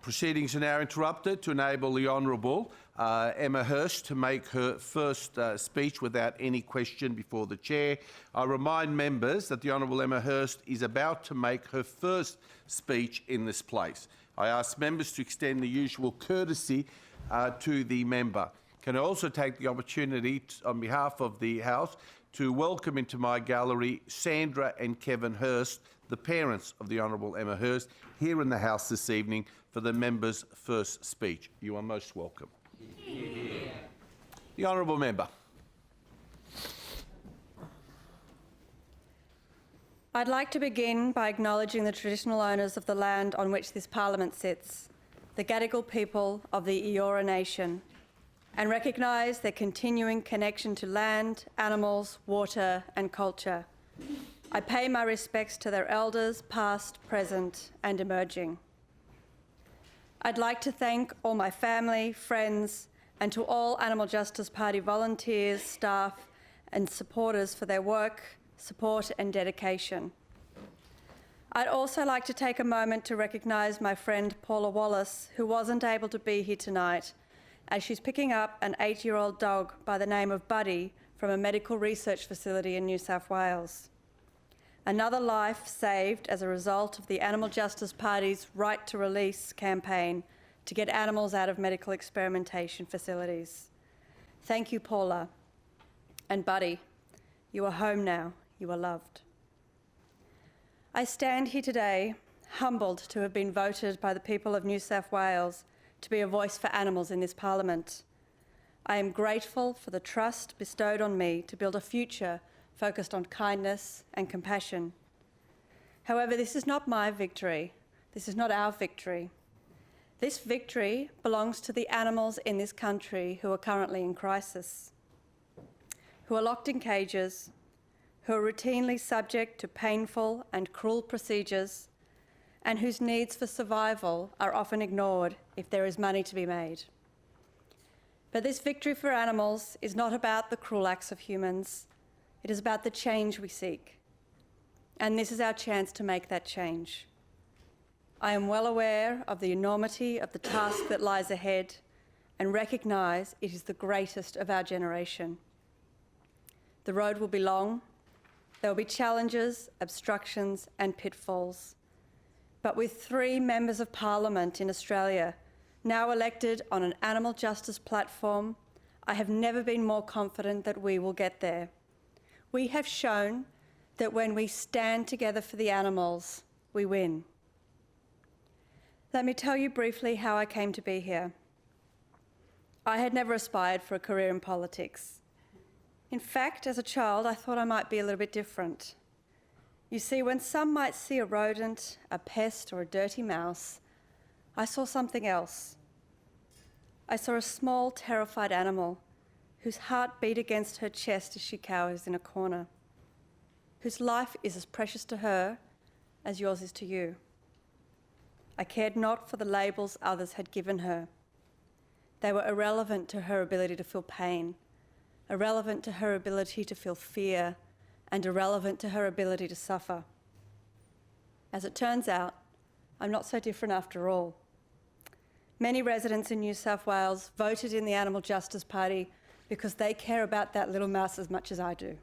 Proceedings are now interrupted to enable the Honourable Emma Hurst to make her first speech without any question before the Chair. I remind members that the Honourable Emma Hurst is about to make her first speech in this place. I ask members to extend the usual courtesy to the member. Can I also take the opportunity on behalf of the House to welcome into my gallery Sandra and Kevin Hurst, the parents of the Honourable Emma Hurst, here in the House this evening for the member's first speech. You are most welcome. Yeah. The Honourable Member. I'd like to begin by acknowledging the traditional owners of the land on which this Parliament sits, the Gadigal people of the Eora Nation, and recognise their continuing connection to land, animals, water and culture. I pay my respects to their elders, past, present and emerging. I'd like to thank all my family, friends and to all Animal Justice Party volunteers, staff and supporters for their work, support and dedication. I'd also like to take a moment to recognise my friend Paula Wallace, who wasn't able to be here tonight, as she's picking up an 8-year-old dog by the name of Buddy from a medical research facility in New South Wales. Another life saved as a result of the Animal Justice Party's Right to Release campaign to get animals out of medical experimentation facilities. Thank you, Paula. And Buddy, you are home now. You are loved. I stand here today humbled to have been voted by the people of New South Wales to be a voice for animals in this Parliament. I am grateful for the trust bestowed on me to build a future focused on kindness and compassion. However, this is not my victory. This is not our victory. This victory belongs to the animals in this country who are currently in crisis, who are locked in cages, who are routinely subject to painful and cruel procedures, and whose needs for survival are often ignored if there is money to be made. But this victory for animals is not about the cruel acts of humans. It is about the change we seek. And this is our chance to make that change. I am well aware of the enormity of the task that lies ahead and recognise it is the greatest of our generation. The road will be long. There will be challenges, obstructions and pitfalls. But with 3 members of Parliament in Australia now elected on an animal justice platform, I have never been more confident that we will get there. We have shown that when we stand together for the animals, we win. Let me tell you briefly how I came to be here. I had never aspired for a career in politics. In fact, as a child, I thought I might be a little bit different. You see, when some might see a rodent, a pest or a dirty mouse, I saw something else. I saw a small, terrified animal whose heart beat against her chest as she cowers in a corner, whose life is as precious to her as yours is to you. I cared not for the labels others had given her. They were irrelevant to her ability to feel pain, irrelevant to her ability to feel fear, and irrelevant to her ability to suffer. As it turns out, I'm not so different after all. Many residents in New South Wales voted in the Animal Justice Party because they care about that little mouse as much as I do.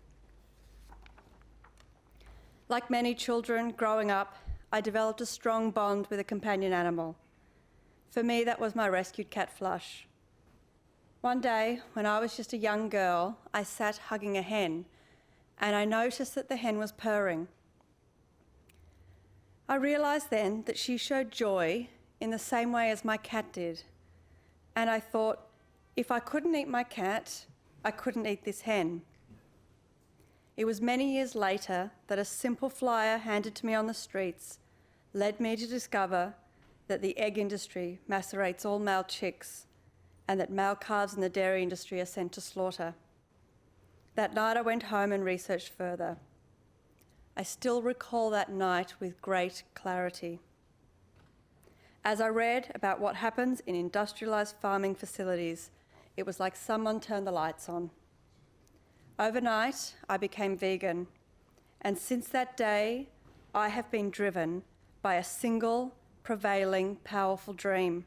Like many children growing up, I developed a strong bond with a companion animal. For me, that was my rescued cat Flush. One day, when I was just a young girl, I sat hugging a hen and I noticed that the hen was purring. I realised then that she showed joy in the same way as my cat did. And I thought, if I couldn't eat my cat, I couldn't eat this hen. It was many years later that a simple flyer handed to me on the streets led me to discover that the egg industry macerates all male chicks and that male calves in the dairy industry are sent to slaughter. That night I went home and researched further. I still recall that night with great clarity. As I read about what happens in industrialised farming facilities, it was like someone turned the lights on. Overnight, I became vegan, and since that day, I have been driven by a single, prevailing powerful dream,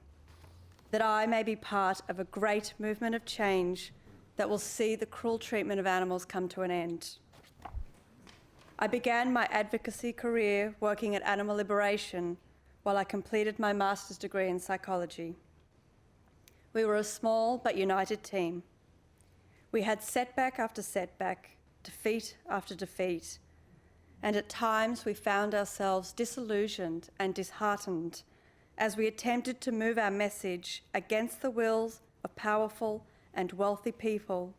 that I may be part of a great movement of change that will see the cruel treatment of animals come to an end. I began my advocacy career working at Animal Liberation while I completed my master's degree in psychology. We were a small but united team. We had setback after setback, defeat after defeat, and at times we found ourselves disillusioned and disheartened as we attempted to move our message against the wills of powerful and wealthy people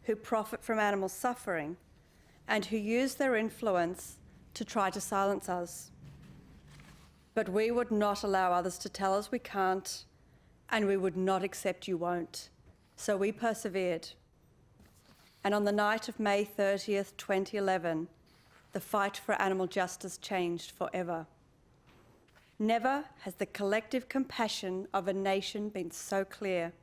who profit from animal suffering and who use their influence to try to silence us. But we would not allow others to tell us we can't, and we would not accept you won't. So we persevered. And on the night of May 30th, 2011, the fight for animal justice changed forever. Never has the collective compassion of a nation been so clear.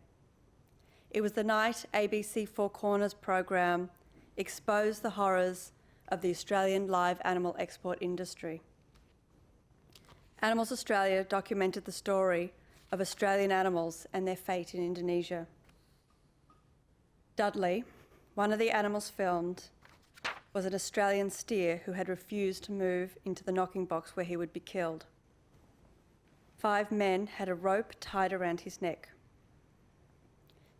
It was the night ABC Four Corners program exposed the horrors of the Australian live animal export industry. Animals Australia documented the story of Australian animals and their fate in Indonesia. Dudley, one of the animals filmed, was an Australian steer who had refused to move into the knocking box where he would be killed. 5 men had a rope tied around his neck.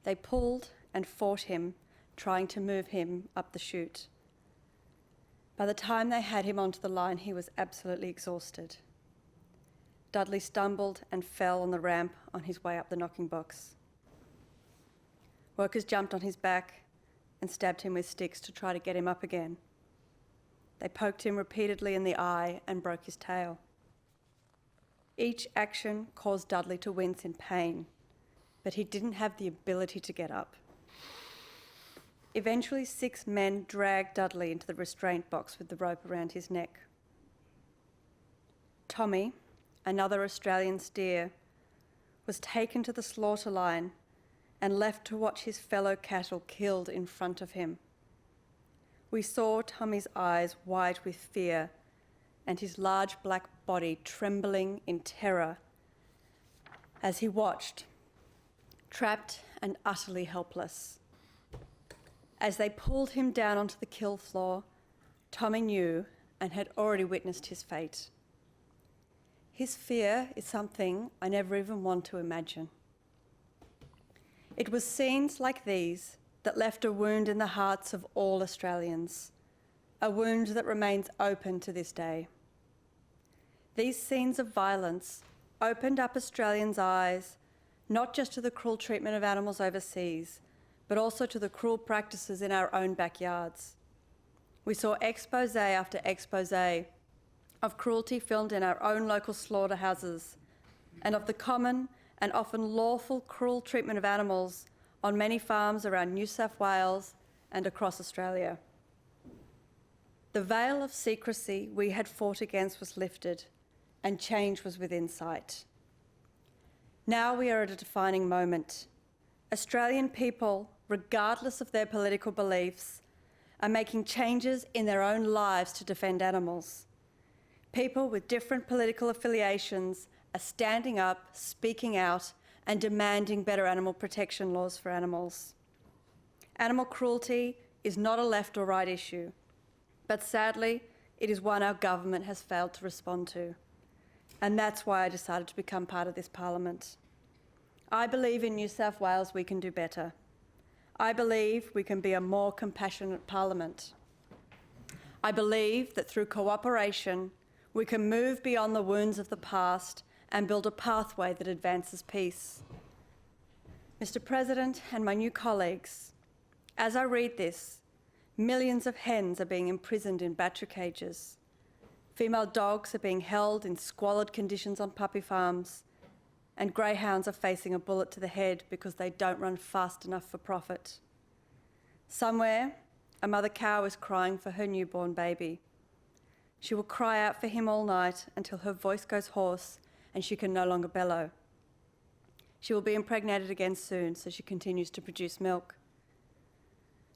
They pulled and fought him, trying to move him up the chute. By the time they had him onto the line, he was absolutely exhausted. Dudley stumbled and fell on the ramp on his way up the knocking box. Workers jumped on his back and stabbed him with sticks to try to get him up again. They poked him repeatedly in the eye and broke his tail. Each action caused Dudley to wince in pain, but he didn't have the ability to get up. Eventually, 6 men dragged Dudley into the restraint box with the rope around his neck. Tommy, another Australian steer, was taken to the slaughter line and left to watch his fellow cattle killed in front of him. We saw Tommy's eyes wide with fear and his large black body trembling in terror as he watched, trapped and utterly helpless. As they pulled him down onto the kill floor, Tommy knew and had already witnessed his fate. His fear is something I never even want to imagine. It was scenes like these that left a wound in the hearts of all Australians, a wound that remains open to this day. These scenes of violence opened up Australians' eyes, not just to the cruel treatment of animals overseas, but also to the cruel practices in our own backyards. We saw expose after expose of cruelty filmed in our own local slaughterhouses and of the common and often lawful cruel treatment of animals on many farms around New South Wales and across Australia. The veil of secrecy we had fought against was lifted and change was within sight. Now we are at a defining moment. Australian people, regardless of their political beliefs, are making changes in their own lives to defend animals. People with different political affiliations are standing up, speaking out, and demanding better animal protection laws for animals. Animal cruelty is not a left or right issue, but sadly, it is one our government has failed to respond to. And that's why I decided to become part of this Parliament. I believe in New South Wales we can do better. I believe we can be a more compassionate Parliament. I believe that through cooperation, we can move beyond the wounds of the past and build a pathway that advances peace. Mr. President and my new colleagues, as I read this, millions of hens are being imprisoned in battery cages. Female dogs are being held in squalid conditions on puppy farms, and greyhounds are facing a bullet to the head because they don't run fast enough for profit. Somewhere, a mother cow is crying for her newborn baby. She will cry out for him all night until her voice goes hoarse and she can no longer bellow. She will be impregnated again soon, so she continues to produce milk.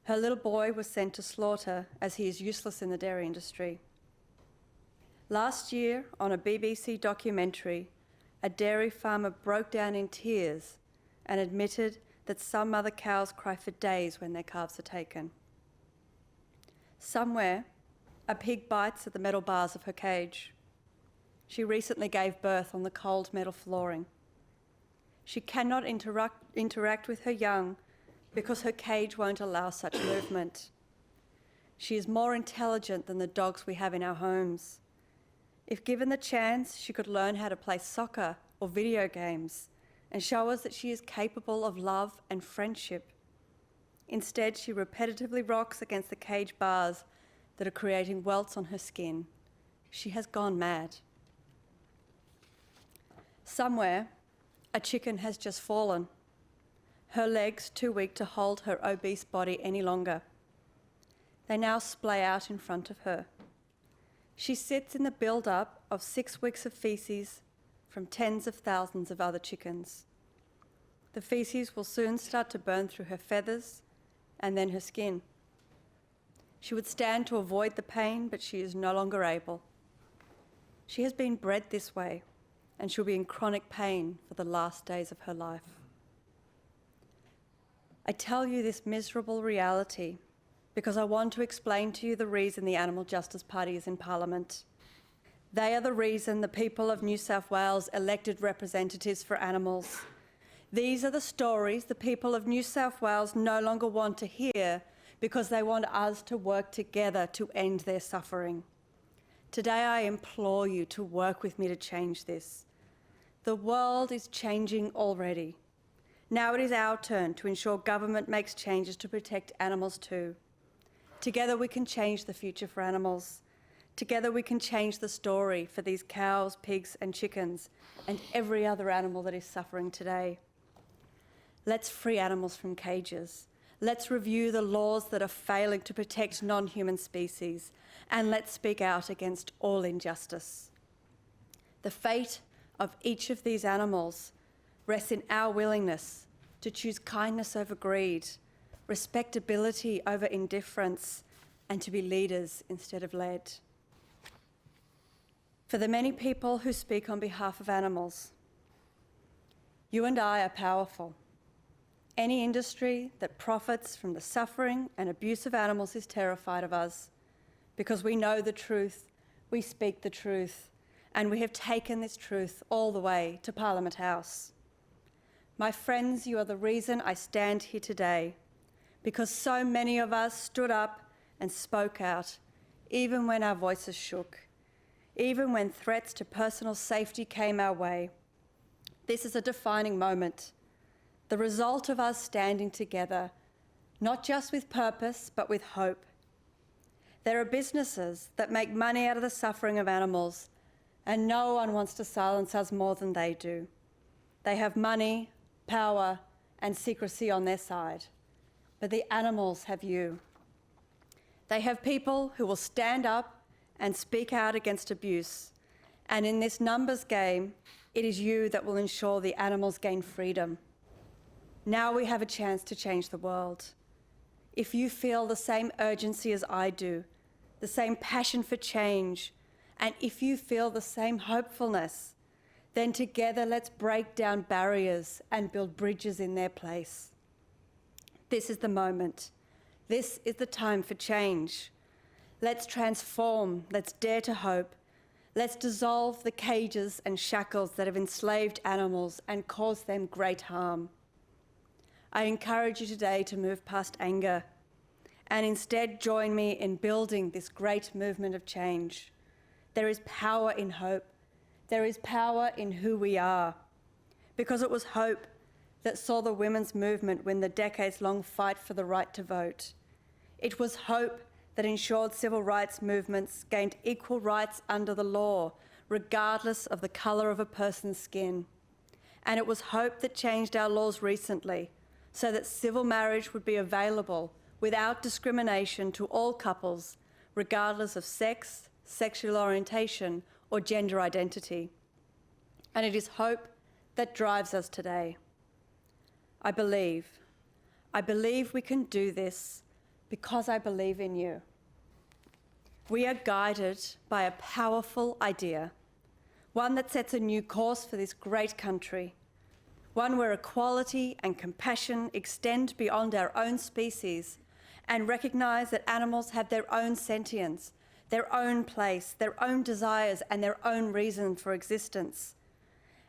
Her little boy was sent to slaughter as he is useless in the dairy industry. Last year, on a BBC documentary, a dairy farmer broke down in tears and admitted that some mother cows cry for days when their calves are taken. Somewhere, a pig bites at the metal bars of her cage. She recently gave birth on the cold metal flooring. She cannot interact with her young because her cage won't allow such movement. She is more intelligent than the dogs we have in our homes. If given the chance, she could learn how to play soccer or video games and show us that she is capable of love and friendship. Instead, she repetitively rocks against the cage bars that are creating welts on her skin. She has gone mad. Somewhere, a chicken has just fallen, her legs too weak to hold her obese body any longer. They now splay out in front of her. She sits in the build-up of 6 weeks of faeces from tens of thousands of other chickens. The faeces will soon start to burn through her feathers and then her skin. She would stand to avoid the pain, but she is no longer able. She has been bred this way, and she'll be in chronic pain for the last days of her life. I tell you this miserable reality because I want to explain to you the reason the Animal Justice Party is in Parliament. They are the reason the people of New South Wales elected representatives for animals. These are the stories the people of New South Wales no longer want to hear because they want us to work together to end their suffering. Today I implore you to work with me to change this. The world is changing already. Now it is our turn to ensure government makes changes to protect animals too. Together we can change the future for animals. Together we can change the story for these cows, pigs and chickens and every other animal that is suffering today. Let's free animals from cages. Let's review the laws that are failing to protect non-human species, and let's speak out against all injustice. The fate of each of these animals rests in our willingness to choose kindness over greed, respectability over indifference, and to be leaders instead of led. For the many people who speak on behalf of animals, you and I are powerful. Any industry that profits from the suffering and abuse of animals is terrified of us because we know the truth, we speak the truth, and we have taken this truth all the way to Parliament House. My friends, you are the reason I stand here today, because so many of us stood up and spoke out, even when our voices shook, even when threats to personal safety came our way. This is a defining moment. The result of us standing together, not just with purpose, but with hope. There are businesses that make money out of the suffering of animals, and no one wants to silence us more than they do. They have money, power, and secrecy on their side, but the animals have you. They have people who will stand up and speak out against abuse, and in this numbers game, it is you that will ensure the animals gain freedom. Now we have a chance to change the world. If you feel the same urgency as I do, the same passion for change, and if you feel the same hopefulness, then together let's break down barriers and build bridges in their place. This is the moment. This is the time for change. Let's transform. Let's dare to hope. Let's dissolve the cages and shackles that have enslaved animals and caused them great harm. I encourage you today to move past anger and instead join me in building this great movement of change. There is power in hope. There is power in who we are, because it was hope that saw the women's movement win the decades-long fight for the right to vote. It was hope that ensured civil rights movements gained equal rights under the law, regardless of the colour of a person's skin. And it was hope that changed our laws recently, so that civil marriage would be available without discrimination to all couples, regardless of sex, sexual orientation, or gender identity. And it is hope that drives us today. I believe we can do this because I believe in you. We are guided by a powerful idea. one that sets a new course for this great country, one where equality and compassion extend beyond our own species and recognise that animals have their own sentience, their own place, their own desires and their own reason for existence.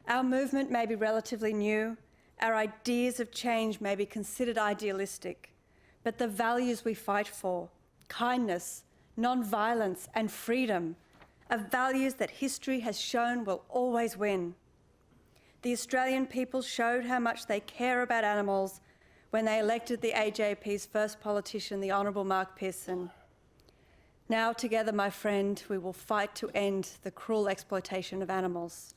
Our movement may be relatively new, our ideas of change may be considered idealistic, but the values we fight for, kindness, non-violence and freedom, are values that history has shown will always win. The Australian people showed how much they care about animals when they elected the AJP's first politician, the Honourable Mark Pearson. Now, together, my friend, we will fight to end the cruel exploitation of animals.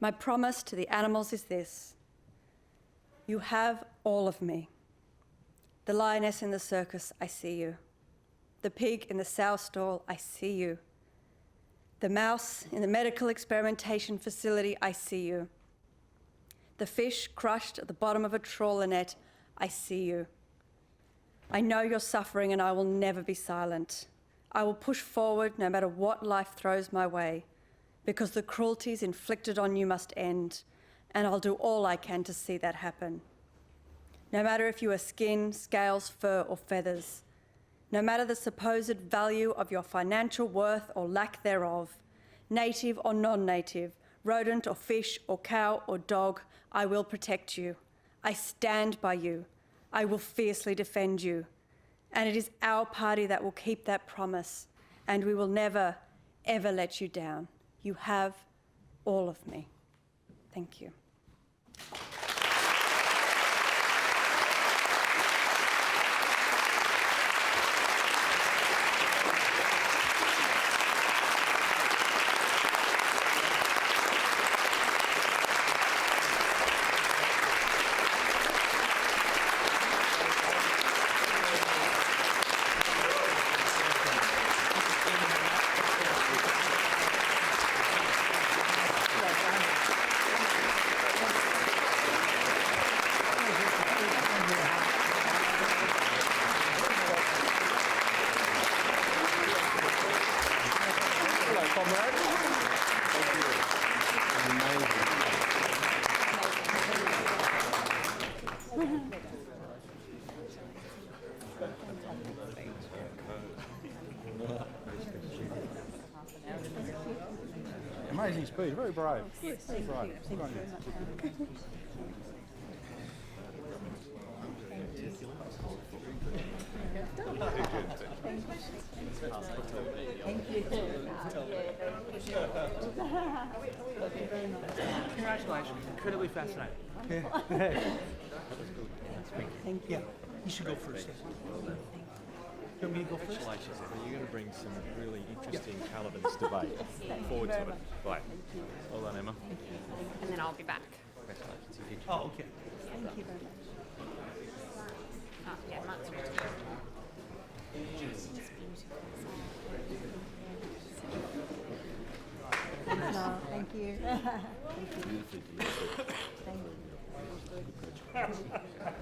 My promise to the animals is this: you have all of me. The lioness in the circus, I see you. The pig in the sow stall, I see you. The mouse in the medical experimentation facility, I see you. The fish crushed at the bottom of a trawler net, I see you. I know you're suffering and I will never be silent. I will push forward no matter what life throws my way, because the cruelties inflicted on you must end, and I'll do all I can to see that happen. No matter if you are skin, scales, fur or feathers, no matter the supposed value of your financial worth or lack thereof, native or non-native, rodent or fish or cow or dog, I will protect you. I stand by you. I will fiercely defend you. And it is our party that will keep that promise, and we will never, ever let you down. You have all of me. Thank you. Amazing speed, very brave. Yes, very brave. Thank you very much. Congratulations, incredibly fascinating. Thank you. You should go first. You want me to go first? Congratulations, Emma. You're going to bring some really interesting colour to this debate. Look forward to it. Right. Well done, Emma. And then I'll be back. Congratulations. You did. Oh, okay. Thank you very much. Oh, yeah, Mark's ready. No, thank you. Beautifully delivered. Thank you.